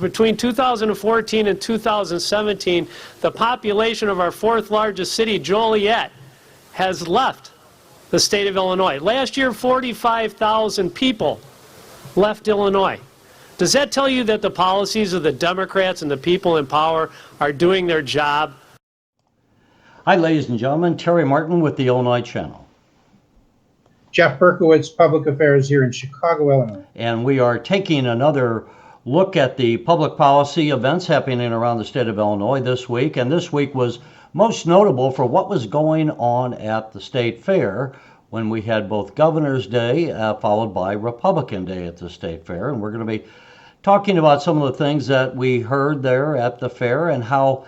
Between 2014 and 2017, the population of our fourth largest city, Joliet, has left the state of Illinois. Last year, 45,000 people left Illinois. Does that tell you that the policies of the Democrats and the people in power are doing their job? Hi, ladies and gentlemen. Terry Martin with the Illinois Channel. Jeff Berkowitz, Public Affairs here in Chicago, Illinois. And we are taking another look at the public policy events happening around the state of Illinois this week. And this week was most notable for what was going on at the state fair when we had both Governor's Day followed by Republican Day at the state fair. And we're going to be talking about some of the things that we heard there at the fair and how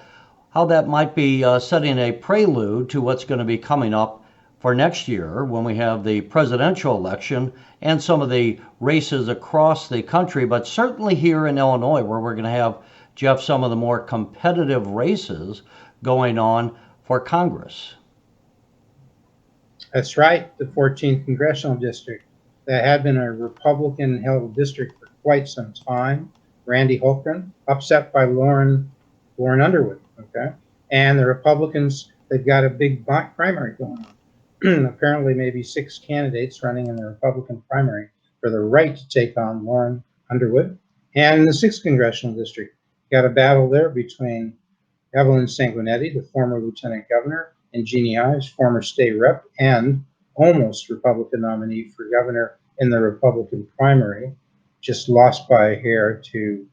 that might be setting a prelude to what's going to be coming up for next year when we have the presidential election and some of the races across the country, but certainly here in Illinois where we're going to have, Jeff, some of the more competitive races going on for Congress. That's right, the 14th Congressional District. That had been a Republican-held district for quite some time. Randy Holcomb, upset by Lauren Underwood, okay? And the Republicans, they've got a big primary going on. Apparently maybe 6 candidates running in the Republican primary for the right to take on Lauren Underwood. And in the 6th Congressional District, got a battle there between Evelyn Sanguinetti, the former Lieutenant Governor, and Jeannie Ives, former state rep and almost Republican nominee for governor in the Republican primary, just lost by a hair to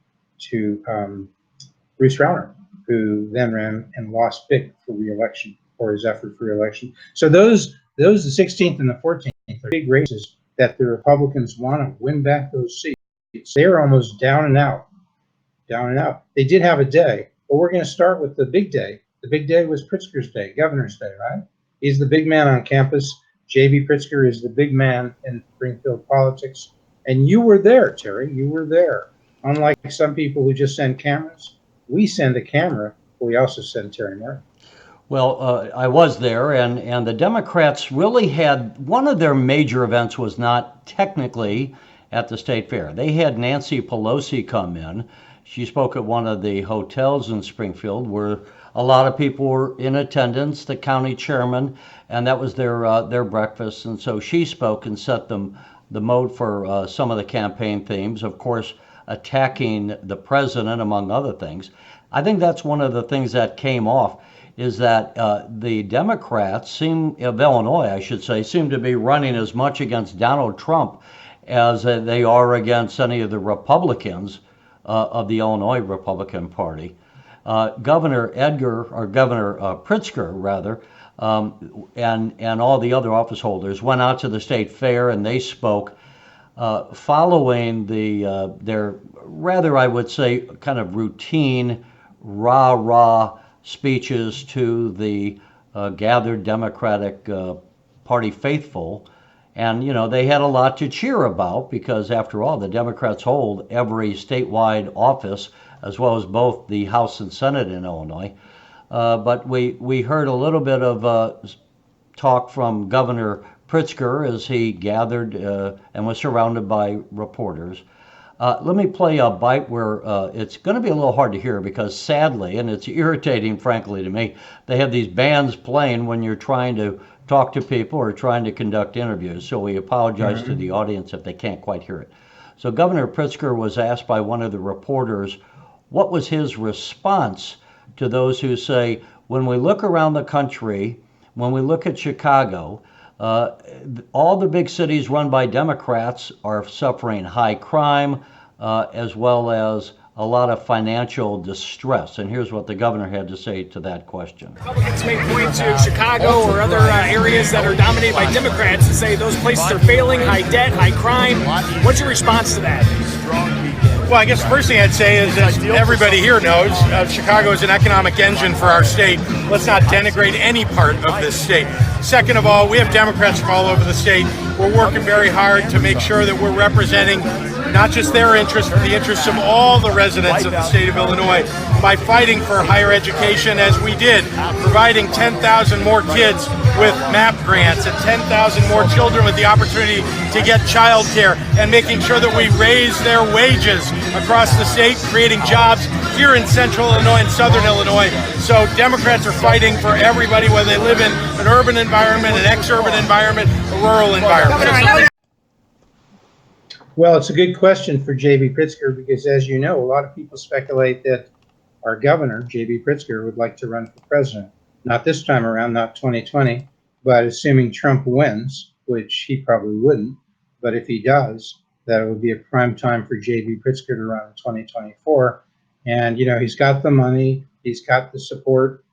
Bruce Rauner, who then ran and lost big for re-election, for his effort for re-election. So those the 16th and the 14th are big races that the Republicans want to win back those seats. They are almost down and out. They did have a day, but we're going to start with the big day. The big day was Pritzker's Day, Governor's Day, right? He's the big man on campus. J.B. Pritzker is the big man in Springfield politics. And you were there, Terry. You were there. Unlike some people who just send cameras, we send a camera, but we also send Terry Martin. Well, I was there, and the Democrats really had, one of their major events was not technically at the state fair. They had Nancy Pelosi come in. She spoke at one of the hotels in Springfield where a lot of people were in attendance, the county chairman, and that was their breakfast. And so she spoke and set the mode for some of the campaign themes, of course, attacking the president, among other things. I think that's one of the things that came off, is that the Democrats of Illinois, I should say, seem to be running as much against Donald Trump as they are against any of the Republicans of the Illinois Republican Party. Governor Pritzker, rather, and all the other office holders went out to the state fair and they spoke following their rather, I would say, kind of routine rah-rah speeches to the gathered Democratic Party faithful. And, you know, they had a lot to cheer about because, after all, the Democrats hold every statewide office, as well as both the House and Senate in Illinois. But we heard a little bit of talk from Governor Pritzker as he gathered and was surrounded by reporters. Let me play a bite where it's going to be a little hard to hear because, sadly, and it's irritating, frankly, to me, they have these bands playing when you're trying to talk to people or trying to conduct interviews. So we apologize to the audience if they can't quite hear it. So Governor Pritzker was asked by one of the reporters what was his response to those who say, when we look around the country, when we look at Chicago, all the big cities run by Democrats are suffering high crime as well as a lot of financial distress. And here's what the governor had to say to that question. Republicans may point to Chicago or other areas that are dominated by Democrats and say those places are failing, high debt, high crime. What's your response to that? Well, I guess the first thing I'd say is, as everybody here knows, Chicago is an economic engine for our state. Let's not denigrate any part of this state. Second of all, we have Democrats from all over the state. We're working very hard to make sure that we're representing not just their interests, but the interests of all the residents of the state of Illinois by fighting for higher education as we did, providing 10,000 more kids with MAP grants and 10,000 more children with the opportunity to get child care, and making sure that we raise their wages across the state, creating jobs here in central Illinois and southern Illinois. So Democrats are fighting for everybody, whether they live in an urban environment, an ex-urban environment, a rural environment. Well, it's a good question for J.B. Pritzker because, as you know, a lot of people speculate that our governor, J.B. Pritzker, would like to run for president. Not this time around, not 2020, but assuming Trump wins, which he probably wouldn't. But if he does, that would be a prime time for J.B. Pritzker to run in 2024. And, you know, he's got the money, he's got the support.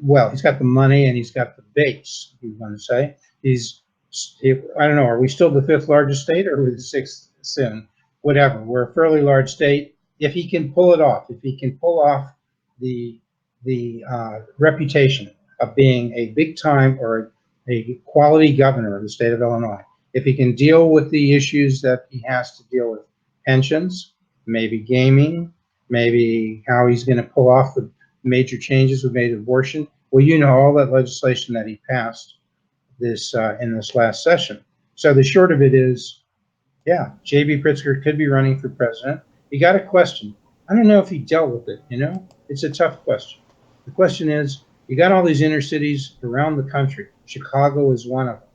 Well, he's got the money and he's got the base, you want to say. I don't know, are we still the 5th largest state or are we the 6th soon? Whatever, we're a fairly large state. If he can pull it off, if he can pull off the reputation of being a big time or a quality governor of the state of Illinois, if he can deal with the issues that he has to deal with, pensions, maybe gaming, maybe how he's going to pull off the major changes we've made to abortion. Well, you know, all that legislation that he passed this in this last session. So the short of it is, yeah, J.B. Pritzker could be running for president. He got a question. I don't know if he dealt with it, you know? It's a tough question. The question is, you got all these inner cities around the country. Chicago is one of them.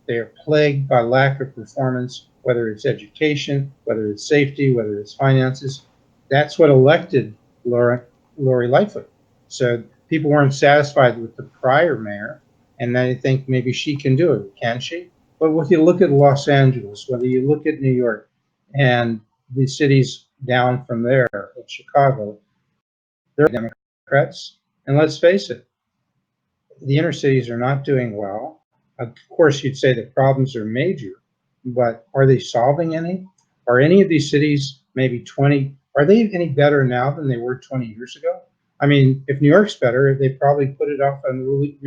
They are plagued by lack of performance, whether it's education, whether it's safety, whether it's finances. That's what elected Lori Lightfoot. So people weren't satisfied with the prior mayor, and they think maybe she can do it. Can she? But if you look at Los Angeles, whether you look at New York and the cities down from there, at Chicago, they're Democrats. And let's face it, the inner cities are not doing well. Of course, you'd say the problems are major, but are they solving any? Are any of these cities maybe are they any better now than they were 20 years ago? I mean, if New York's better, they probably put it off on Rudy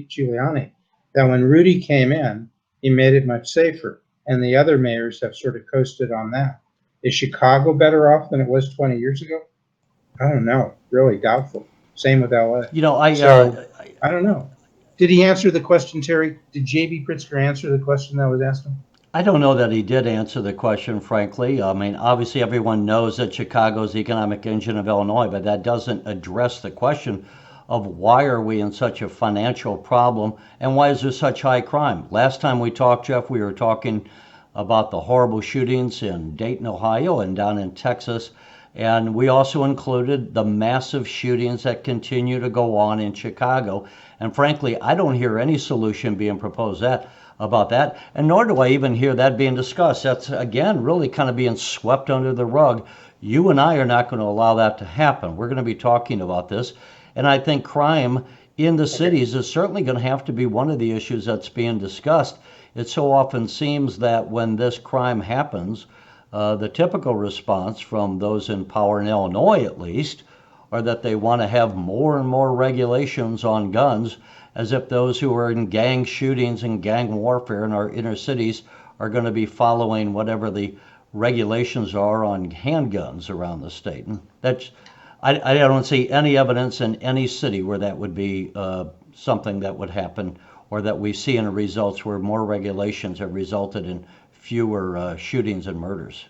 Giuliani. That when Rudy came in, he made it much safer, and the other mayors have sort of coasted on that. Is Chicago better off than it was 20 years ago? I don't know. Really doubtful. Same with LA. You know, I don't know. Did he answer the question, Terry? Did J.B. Pritzker answer the question that was asked him? I don't know that he did answer the question, frankly. I mean, obviously everyone knows that Chicago is the economic engine of Illinois, but that doesn't address the question of why are we in such a financial problem and why is there such high crime? Last time we talked, Jeff, we were talking about the horrible shootings in Dayton, Ohio and down in Texas. And we also included the massive shootings that continue to go on in Chicago. And frankly, I don't hear any solution being proposed about that, and nor do I even hear that being discussed. That's, again, really kind of being swept under the rug. You and I are not going to allow that to happen. We're going to be talking about this. And I think crime in the cities is certainly going to have to be one of the issues that's being discussed. It so often seems that when this crime happens, the typical response from those in power in Illinois, at least, are that they want to have more and more regulations on guns, as if those who are in gang shootings and gang warfare in our inner cities are going to be following whatever the regulations are on handguns around the state. And I don't see any evidence in any city where that would be something that would happen, or that we see in the results where more regulations have resulted in fewer shootings and murders.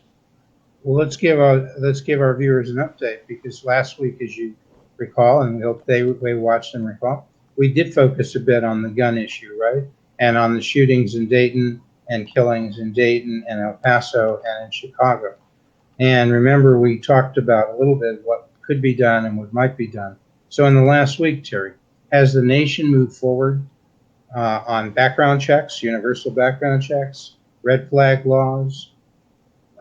Well, let's give our viewers an update, because last week, as you recall, and we hope they watched and recall, we did focus a bit on the gun issue, right? And on the shootings in Dayton and killings in Dayton and El Paso and in Chicago. And remember, we talked about a little bit what could be done and what might be done. So in the last week, Terry, has the nation moved forward on background checks, universal background checks, red flag laws?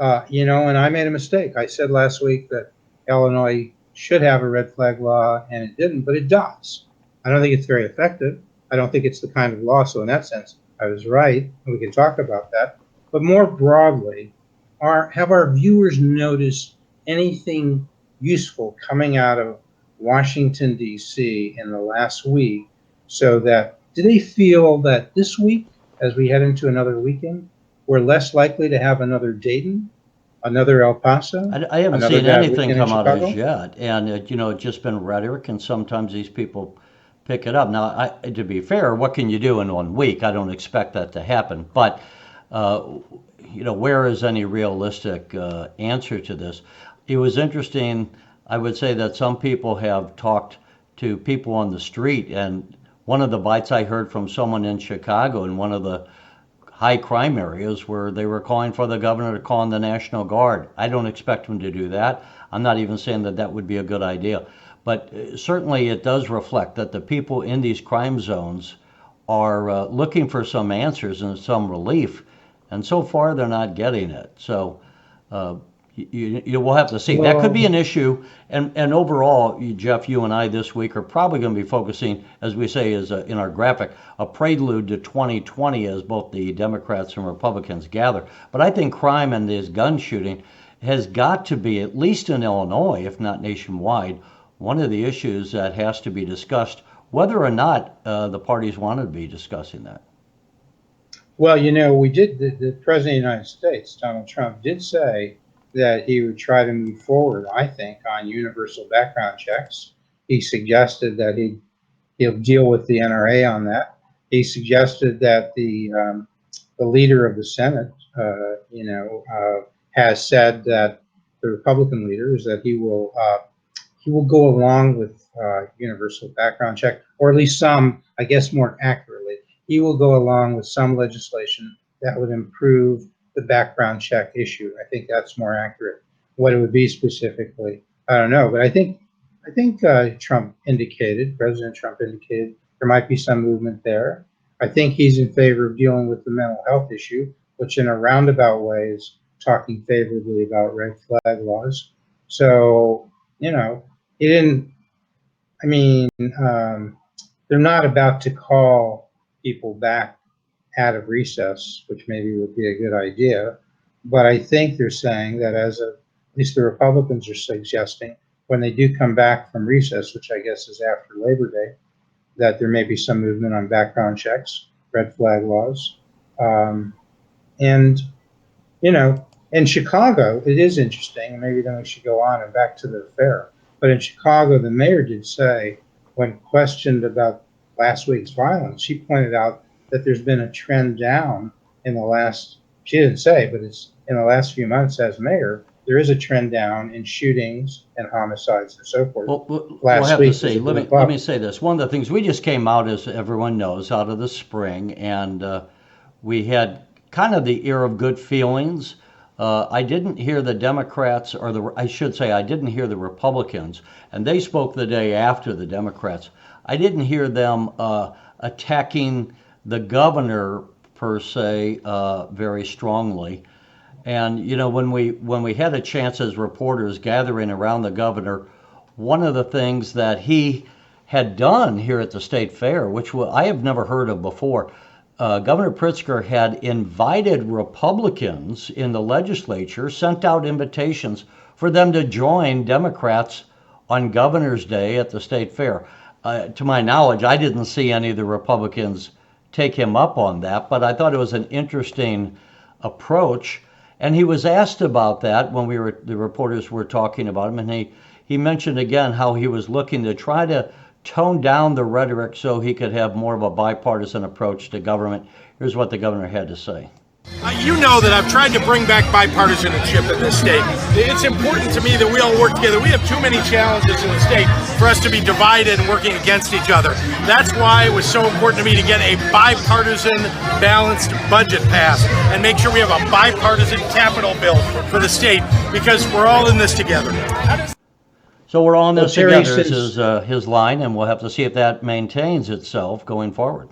And I made a mistake. I said last week that Illinois should have a red flag law, and it didn't, but it does. I don't think it's very effective. I don't think it's the kind of law. So in that sense, I was right, and we can talk about that. But more broadly, have our viewers noticed anything useful coming out of Washington, D.C. in the last week, so that do they feel that this week, as we head into another weekend, we're less likely to have another Dayton, another El Paso, I haven't another seen bad anything weekend in come out as Chicago. yet, and it's just been rhetoric, and sometimes these people pick it up. Now, to be fair, what can you do in 1 week? I don't expect that to happen, but uh, where is any realistic answer to this? It was interesting. I would say that some people have talked to people on the street, and one of the bites I heard from someone in Chicago in one of the high crime areas where they were calling for the governor to call in the National Guard. I don't expect him to do that. I'm not even saying that that would be a good idea. But certainly it does reflect that the people in these crime zones are looking for some answers and some relief. And so far, they're not getting it. So uh, you will have to see. That could be Well, an issue. And overall, Jeff, you and I this week are probably going to be focusing, as we say is in our graphic, a prelude to 2020 as both the Democrats and Republicans gather. But I think crime and this gun shooting has got to be, at least in Illinois, if not nationwide, one of the issues that has to be discussed, whether or not the parties want to be discussing that. well, we did, the President of the United States, Donald Trump, did say that he would try to move forward, I think, on universal background checks. He suggested that he'll deal with the NRA on that. He suggested that the leader of the Senate, has said that the Republican leader is that he will go along with universal background check, or at least some, I guess more accurately, he will go along with some legislation that would improve the background check issue. I think that's more accurate. What it would be specifically, I don't know, but I think President Trump indicated there might be some movement there. I think he's in favor of dealing with the mental health issue, which in a roundabout way is talking favorably about red flag laws. So, he didn't, I mean, they're not about to call people back out of recess, which maybe would be a good idea. But I think they're saying that at least the Republicans are suggesting, when they do come back from recess, which I guess is after Labor Day, that there may be some movement on background checks, red flag laws. Um, and, in Chicago, it is interesting, and maybe then we should go on and back to the fair. But in Chicago, the mayor did say, when questioned about last week's violence, she pointed out that there's been a trend down in the last, she didn't say, but it's in the last few months as mayor, there is a trend down in shootings and homicides and so forth. Well, we'll Last have to week was see. a Let blip me up. say this. One of the things we just came out, as everyone knows, out of the spring, and we had kind of the air of good feelings. I didn't hear the Democrats, I should say, I didn't hear the Republicans, and they spoke the day after the Democrats. I didn't hear them attacking the governor per se very strongly. And when we had a chance as reporters gathering around the governor, one of the things that he had done here at the state fair, which I have never heard of before, Governor Pritzker had invited Republicans in the legislature, sent out invitations for them to join Democrats on Governor's Day at the state fair. To my knowledge, I didn't see any of the Republicans take him up on that, but I thought it was an interesting approach. And he was asked about that when the reporters were talking about him, and he mentioned again how he was looking to try to tone down the rhetoric so he could have more of a bipartisan approach to government. Here's what the governor had to say. You know that I've tried to bring back bipartisanship in this state. It's important to me that we all work together. We have too many challenges in the state for us to be divided and working against each other. That's why it was so important to me to get a bipartisan, balanced budget passed and make sure we have a bipartisan capital bill for the state, because we're all in this together. So we're all in this Terry, together is his line, and we'll have to see if that maintains itself going forward.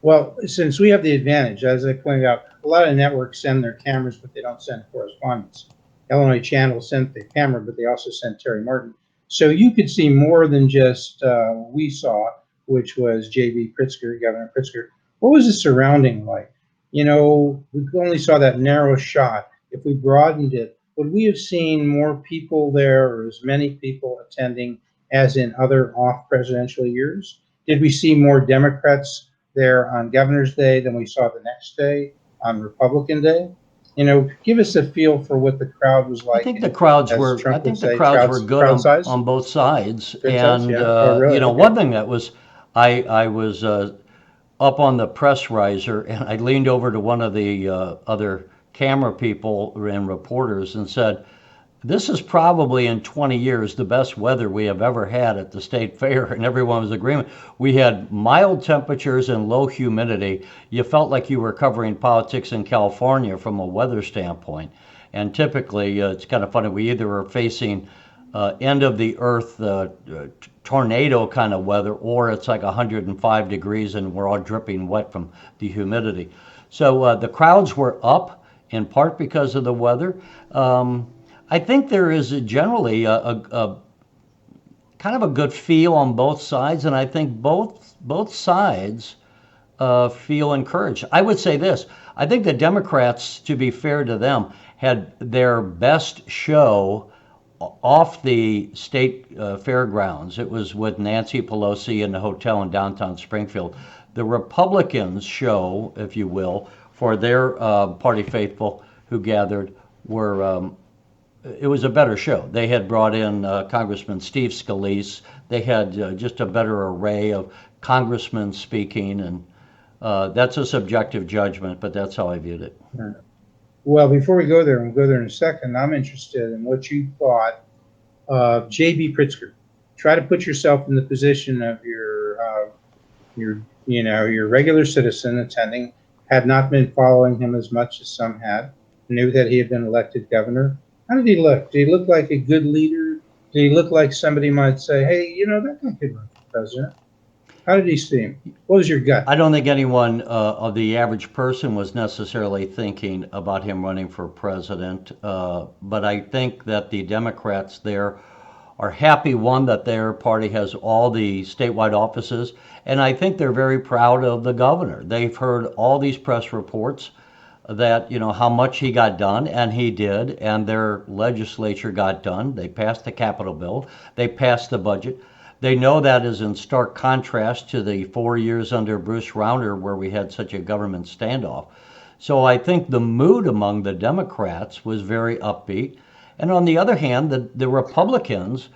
Well, since we have the advantage, as I pointed out, a lot of networks send their cameras, but they don't send correspondence. Illinois Channel sent the camera, but they also sent Terry Martin. So you could see more than just we saw, which was J.B. Pritzker, Governor Pritzker. What was the surrounding like? We only saw that narrow shot. If we broadened it, would we have seen more people there, or as many people attending as in other off-presidential years? Did we see more Democrats there on Governor's Day than we saw the next day on Republican Day? You know, give us a feel for what the crowd was like. I think the crowds as were. Trump I think would the say, crowds were good crowd size? on both sides, Good size, and yeah. Oh, really? you know, Okay. one thing that was, I was up on the press riser, and I leaned over to one of the other camera people and reporters and said, "This is probably in 20 years the best weather we have ever had at the state fair," and everyone was in agreement. We had mild temperatures and low humidity. You felt like you were covering politics in California from a weather standpoint. And typically, it's kind of funny, we either are facing end of the earth tornado kind of weather, or it's like 105 degrees and we're all dripping wet from the humidity. So the crowds were up in part because of the weather. I think there is generally a kind of a good feel on both sides, and I think both sides feel encouraged. I would say this: I think the Democrats, to be fair to them, had their best show off the state fairgrounds. It was with Nancy Pelosi in the hotel in downtown Springfield. The Republicans' show, if you will, for their party faithful who gathered were. It was a better show. They had brought in Congressman Steve Scalise. They had just a better array of congressmen speaking, and that's a subjective judgment, but that's how I viewed it. Right. Well, before we go there, and we'll go there in a second, I'm interested in what you thought of J.B. Pritzker. Try to put yourself in the position of your regular citizen attending, had not been following him as much as some had, knew that he had been elected governor. How did he look? Did he look like a good leader? Did he look like somebody might say, hey, you know, that guy could run for president? How did he seem? What was your gut? I don't think anyone of the average person was necessarily thinking about him running for president, but I think that the Democrats there are happy, one, that their party has all the statewide offices, and I think they're very proud of the governor. They've heard all these press reports that, you know, how much he got done, and he did, and their legislature got done. They passed the Capitol bill. They passed the budget. They know that is in stark contrast to the 4 years under Bruce Rauner where we had such a government standoff. So I think the mood among the Democrats was very upbeat. And on the other hand, the Republicans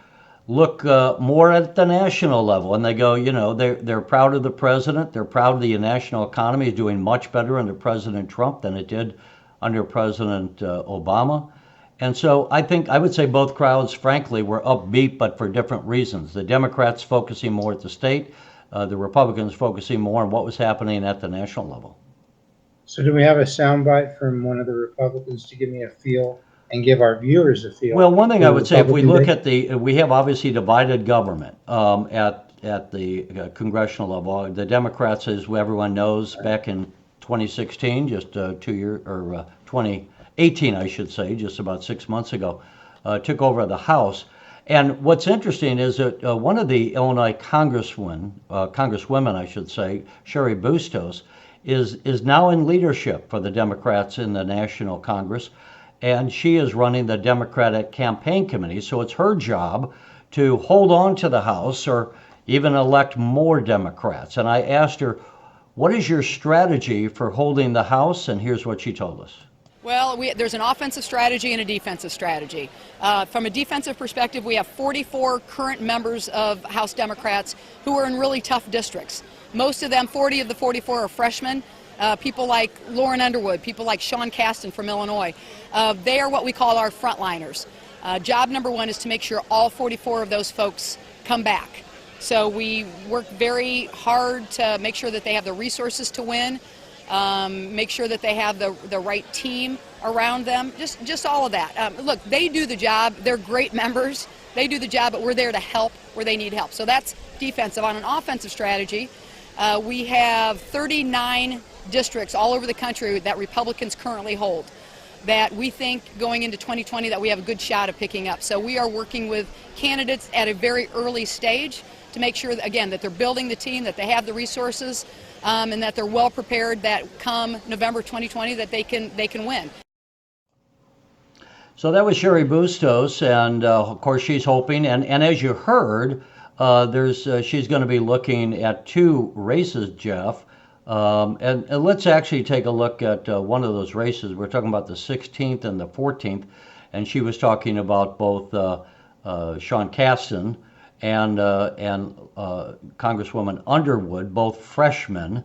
look more at the national level, and they go, you know, they're proud of the president. They're proud of the national economy is doing much better under President Trump than it did under President Obama. And so I think I would say both crowds, frankly, were upbeat, but for different reasons. The Democrats focusing more at the state, the Republicans focusing more on what was happening at the national level. So do we have a soundbite from one of the Republicans to give me a feel and give our viewers a feel? Well, one thing I would say, if we Republican look Day? at we have obviously divided government at the congressional level. The Democrats, as everyone knows, back in 2016, just 2 years, or 2018, I should say, just about 6 months ago, took over the House. And what's interesting is that one of the Illinois congresswomen, I should say, Cheri Bustos, is now in leadership for the Democrats in the National Congress, and she is running the Democratic Campaign Committee. So it's her job to hold on to the House or even elect more Democrats. And I asked her, what is your strategy for holding the House? And here's what she told us. Well, there's an offensive strategy and a defensive strategy. From a defensive perspective, we have 44 current members of House Democrats who are in really tough districts. Most of them, 40 of the 44, are freshmen. People like Lauren Underwood, people like Sean Casten from Illinois. They are what we call our frontliners. Job number one is to make sure all 44 of those folks come back. So we work very hard to make sure that they have the resources to win, make sure that they have the right team around them, just all of that. Look, they do the job. They're great members. They do the job, but we're there to help where they need help. So that's defensive. On an offensive strategy, we have 39 districts all over the country that Republicans currently hold that we think going into 2020 that we have a good shot of picking up. So we are working with candidates at a very early stage to make sure, again, that they're building the team, that they have the resources, and that they're well prepared that come November 2020 that they can win. So that was Cheri Bustos, and of course she's hoping, and as you heard, she's going to be looking at two races, Jeff. And let's actually take a look at one of those races. We're talking about the 16th and the 14th, and she was talking about both Sean Casten and Congresswoman Underwood, both freshmen,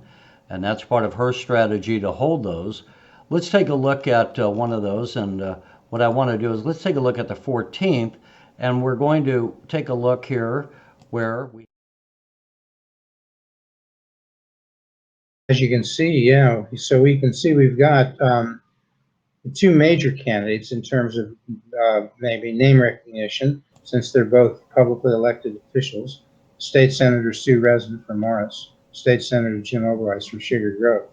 and that's part of her strategy to hold those. Let's take a look at one of those, and what I want to do is let's take a look at the 14th, and we're going to take a look here where we. As you can see, yeah, so we can see we've got two major candidates in terms of maybe name recognition, since they're both publicly elected officials. State Senator Sue Rezin from Morris, State Senator Jim Oberweis from Sugar Grove.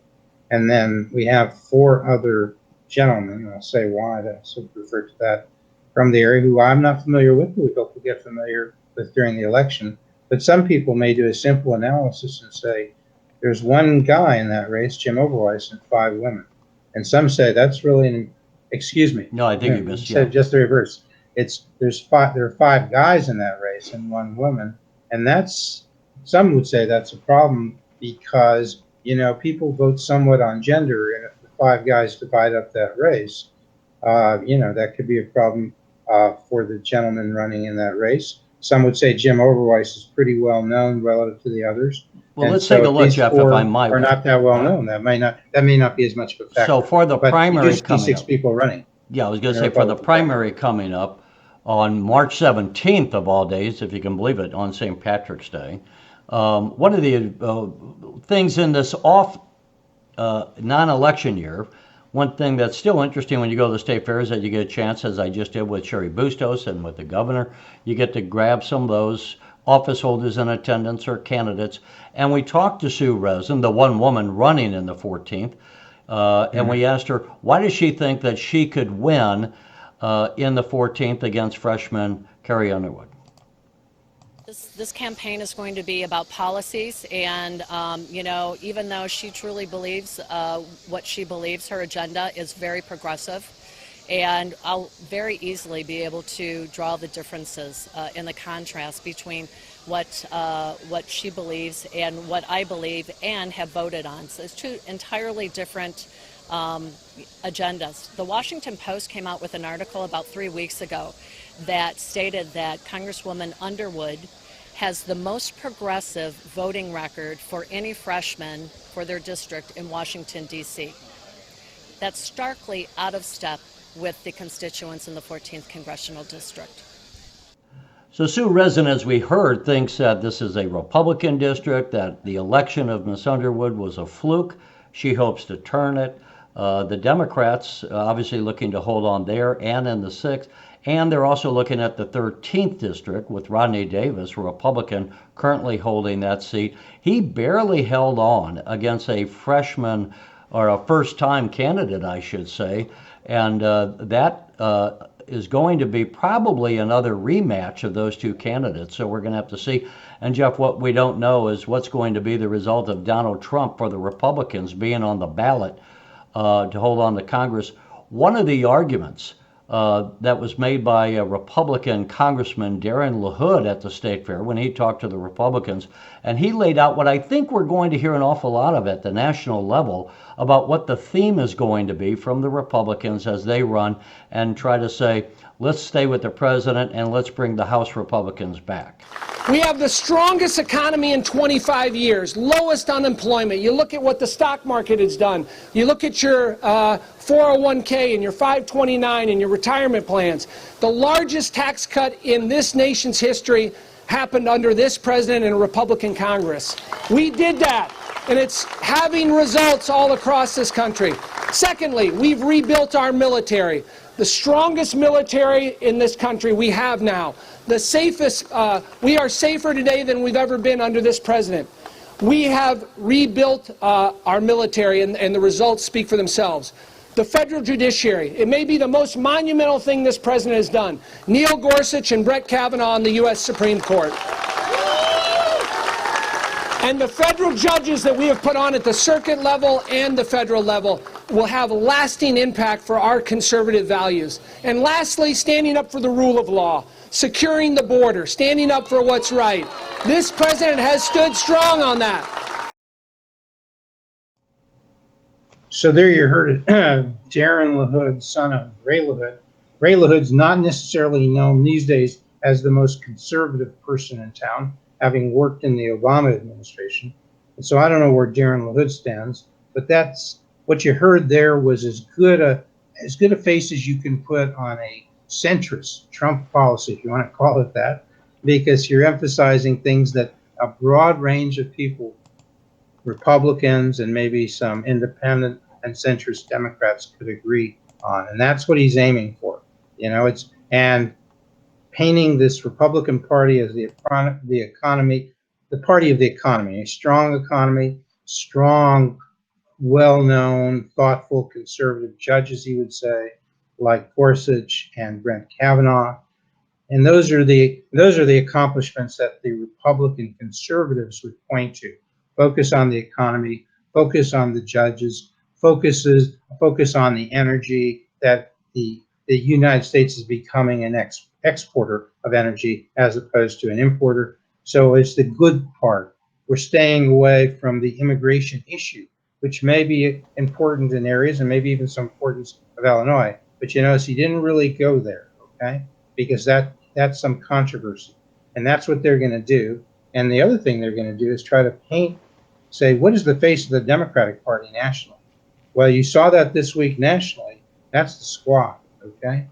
And then we have four other gentlemen, and I'll say why, I sort of refer to that, from the area who I'm not familiar with, but we hope we'll get familiar with during the election. But some people may do a simple analysis and say, there's one guy in that race, Jim Oberweis, and 5 women. And some say that's really excuse me. No, I think you missed. Said just the reverse. There are 5 guys in that race and 1 woman, and that's, some would say that's a problem because, you know, people vote somewhat on gender, and if the 5 guys divide up that race, you know, that could be a problem for the gentleman running in that race. Some would say Jim Oberweis is pretty well known relative to the others. Well, and let's so take a look, Jeff, if I might. Are not that well known. That may not be as much of a factor. So for the but primary you do see 6 people running. Yeah, I was going to say for the primary coming up on March 17th of all days, if you can believe it, on St. Patrick's Day. One of the things in this non-election year, one thing that's still interesting when you go to the state fair is that you get a chance, as I just did with Cheri Bustos and with the governor, you get to grab some of those office holders in attendance or candidates. And we talked to Sue Rezin, the one woman running in the 14th, and we asked her, why does she think that she could win in the 14th against freshman Carrie Underwood? This campaign is going to be about policies, and you know, even though she truly believes what she believes, her agenda is very progressive, and I'll very easily be able to draw the differences in the contrast between what she believes and what I believe and have voted on. So it's 2 entirely different agendas. The Washington Post came out with an article about 3 weeks ago that stated that Congresswoman Underwood has the most progressive voting record for any freshman for their district in Washington, D.C. That's starkly out of step with the constituents in the 14th Congressional District. So Sue Rezin, as we heard, thinks that this is a Republican district, that the election of Miss Underwood was a fluke. She hopes to turn it. The Democrats obviously looking to hold on there and in the 6th. And they're also looking at the 13th district with Rodney Davis, a Republican, currently holding that seat. He barely held on against a freshman, or a first-time candidate, I should say. And that is going to be probably another rematch of those 2 candidates. So we're going to have to see. And Jeff, what we don't know is what's going to be the result of Donald Trump for the Republicans being on the ballot to hold on to Congress. One of the arguments that was made by a Republican Congressman, Darin LaHood, at the state fair when he talked to the Republicans, and he laid out what I think we're going to hear an awful lot of at the national level about what the theme is going to be from the Republicans as they run and try to say, let's stay with the president and let's bring the House Republicans back. We have the strongest economy in 25 years, lowest unemployment. You look at what the stock market has done. You look at your 401k and your 529 and your retirement plans. The largest tax cut in this nation's history happened under this president and a Republican Congress. We did that, and it's having results all across this country. Secondly, we've rebuilt our military. The strongest military in this country we have now. The safest, we are safer today than we've ever been under this president. We have rebuilt our military, and the results speak for themselves. The federal judiciary, it may be the most monumental thing this president has done. Neil Gorsuch and Brett Kavanaugh on the U.S. Supreme Court. And the federal judges that we have put on at the circuit level and the federal level will have lasting impact for our conservative values. And lastly, standing up for the rule of law, securing the border, standing up for what's right. This president has stood strong on that. So there you heard it. Darin LaHood, son of Ray LaHood. Ray LaHood's not necessarily known these days as the most conservative person in town, having worked in the Obama administration. And so I don't know where Darin LaHood stands, but that's what you heard there was as good a face as you can put on a centrist Trump policy, if you want to call it that, because you're emphasizing things that a broad range of people, Republicans and maybe some independent and centrist Democrats, could agree on. And that's what he's aiming for. And painting this Republican Party as the economy, the party of the economy, a strong economy, strong, well-known, thoughtful, conservative judges, he would say, like Gorsuch and Brett Kavanaugh. And those are the accomplishments that the Republican conservatives would point to. Focus on the economy, focus on the judges, focus on the energy, that the United States is becoming an exporter of energy as opposed to an importer. So it's the good part. We're staying away from the immigration issue, which may be important in areas and maybe even some importance of Illinois. But you notice he didn't really go there, okay? Because that's some controversy. And that's what they're going to do. And the other thing they're going to do is try to say, what is the face of the Democratic Party nationally? Well, you saw that this week nationally. That's the squad, okay?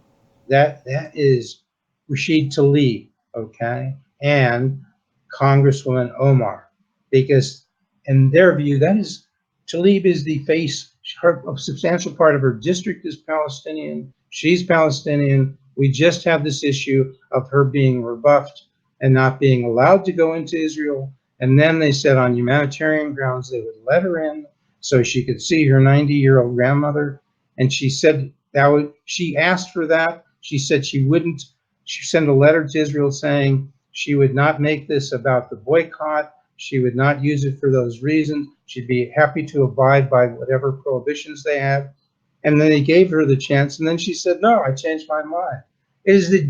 That is Rashid Tlaib, okay? And Congresswoman Omar. Because in their view, Tlaib is the face. A substantial part of her district is Palestinian. She's Palestinian. We just have this issue of her being rebuffed and not being allowed to go into Israel. And then they said on humanitarian grounds they would let her in so she could see her 90-year-old grandmother. And she said she asked for that. She said she wouldn't. She sent a letter to Israel saying she would not make this about the boycott. She would not use it for those reasons. She'd be happy to abide by whatever prohibitions they had. And then they gave her the chance. And then she said, no, I changed my mind. It's the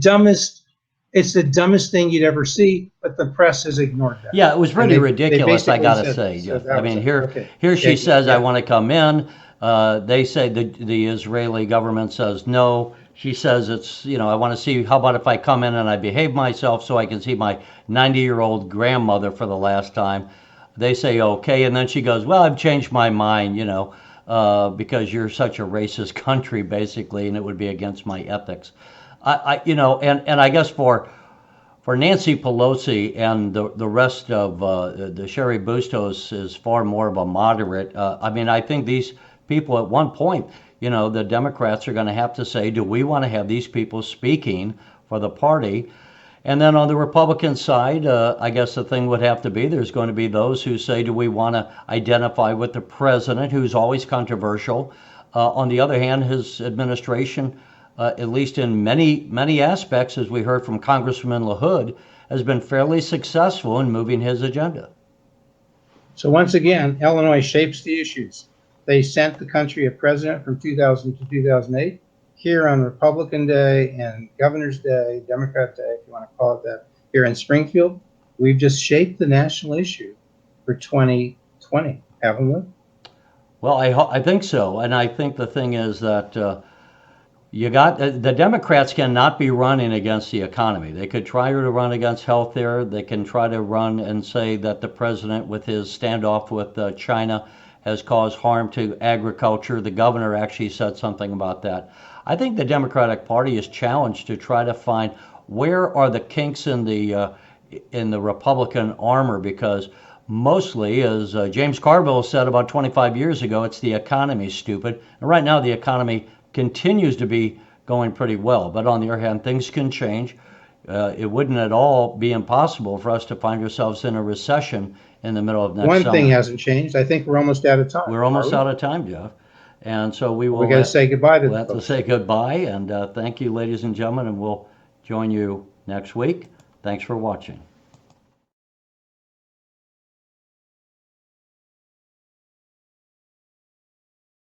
dumbest thing you'd ever see, but the press has ignored that. Yeah, it was really ridiculous, I gotta said, say, so Jeff. I mean, okay. here she says, I want to come in. They say the Israeli government says no. She says I want to see, how about if I come in and I behave myself so I can see my 90-year-old grandmother for the last time. They say okay, and then she goes, well, I've changed my mind, because you're such a racist country, basically, and it would be against my ethics. And I guess for Nancy Pelosi and the rest of the Cheri Bustos is far more of a moderate. I think these people at one point, the Democrats are going to have to say, do we want to have these people speaking for the party? And then on the Republican side, I guess the thing would have to be, there's going to be those who say, do we want to identify with the president, who's always controversial? On the other hand, his administration, at least in many aspects, as we heard from Congressman LaHood, has been fairly successful in moving his agenda. So once again, Illinois shapes the issues. They sent the country a president from 2000 to 2008. Here on Republican Day and Governor's Day, Democrat Day, if you want to call it that, here in Springfield, we've just shaped the national issue for 2020, haven't we? Well, I think so. And I think the thing is that the Democrats cannot be running against the economy. They could try to run against health care. They can try to run and say that the president, with his standoff with China, has caused harm to agriculture. The governor actually said something about that. I think the Democratic Party is challenged to try to find where are the kinks in the Republican armor, because mostly, as James Carville said about 25 years ago, it's the economy, stupid. And right now the economy continues to be going pretty well. But on the other hand, things can change. It wouldn't at all be impossible for us to find ourselves in a recession in the middle of next summer. One thing hasn't changed. I think we're almost out of time. We're almost out of time, Jeff. And so we will. We got to say goodbye to We'll have to say goodbye. And thank you, ladies and gentlemen, and we'll join you next week. Thanks for watching.